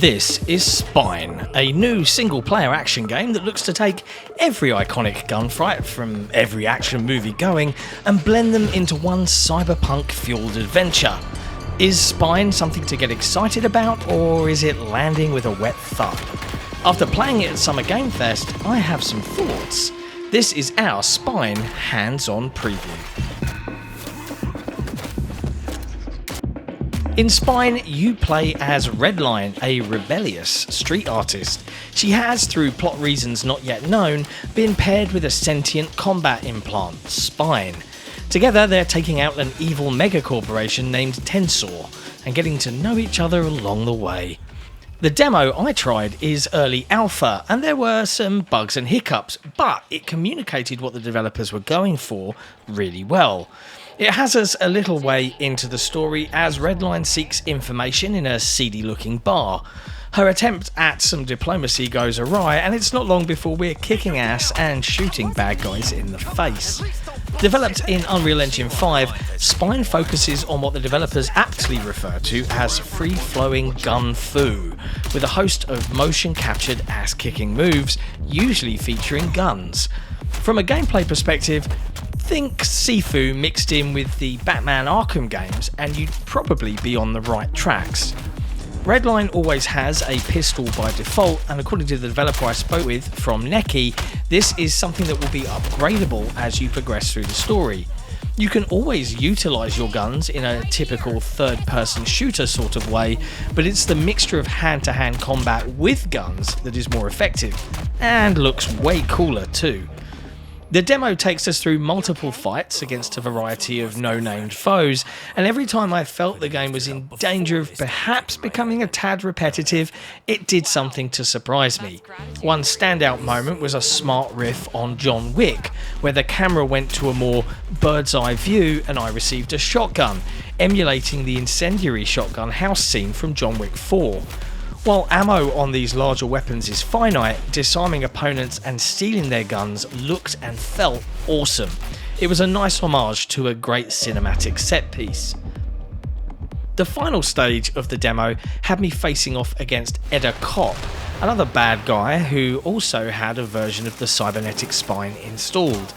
This is Spine, a new single-player action game that looks to take every iconic gunfight from every action movie going and blend them into one cyberpunk-fueled adventure. Is Spine something to get excited about, or is it landing with a wet thud? After playing it at Summer Game Fest, I have some thoughts. This is our Spine hands-on preview. In Spine, you play as Redline, a rebellious street artist. She has, through plot reasons not yet known, been paired with a sentient combat implant, Spine. Together, they're taking out an evil megacorporation named Tensor, and getting to know each other along the way. The demo I tried is early alpha, and there were some bugs and hiccups, but it communicated what the developers were going for really well. It has us a little way into the story as Redline seeks information in a seedy-looking bar. Her attempt at some diplomacy goes awry, and it's not long before we're kicking ass and shooting bad guys in the face. Developed in Unreal Engine 5, Spine focuses on what the developers aptly refer to as free-flowing gun fu, with a host of motion-captured ass-kicking moves, usually featuring guns. From a gameplay perspective, think Sifu mixed in with the Batman Arkham games and you'd probably be on the right tracks. Redline always has a pistol by default, and according to the developer I spoke with from Neki, this is something that will be upgradable as you progress through the story. You can always utilise your guns in a typical third-person shooter sort of way, but it's the mixture of hand-to-hand combat with guns that is more effective, and looks way cooler too. The demo takes us through multiple fights against a variety of no-named foes, and every time I felt the game was in danger of perhaps becoming a tad repetitive, it did something to surprise me. One standout moment was a smart riff on John Wick, where the camera went to a more bird's-eye view and I received a shotgun, emulating the incendiary shotgun house scene from John Wick 4. While ammo on these larger weapons is finite, disarming opponents and stealing their guns looked and felt awesome. It was a nice homage to a great cinematic set piece. The final stage of the demo had me facing off against Eda Cop, another bad guy who also had a version of the cybernetic spine installed.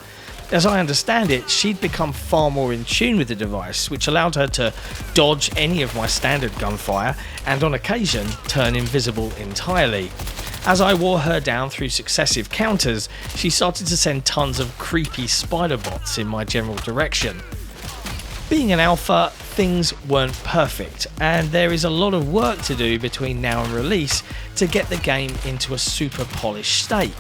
As I understand it, she'd become far more in tune with the device, which allowed her to dodge any of my standard gunfire and on occasion turn invisible entirely. As I wore her down through successive counters, she started to send tons of creepy spider bots in my general direction. Being an alpha, things weren't perfect, and there is a lot of work to do between now and release to get the game into a super polished state.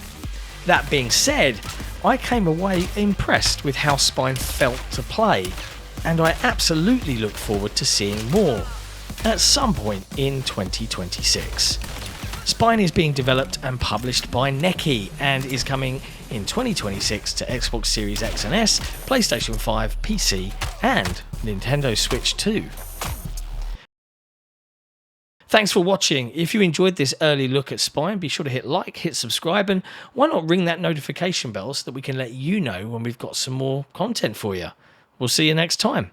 That being said, I came away impressed with how Spine felt to play, and I absolutely look forward to seeing more at some point in 2026. Spine is being developed and published by Neki and is coming in 2026 to Xbox Series X and S, PlayStation 5, PC and Nintendo Switch 2. Thanks for watching. If you enjoyed this early look at Spine, be sure to hit like, hit subscribe, and why not ring that notification bell so that we can let you know when we've got some more content for you. We'll see you next time.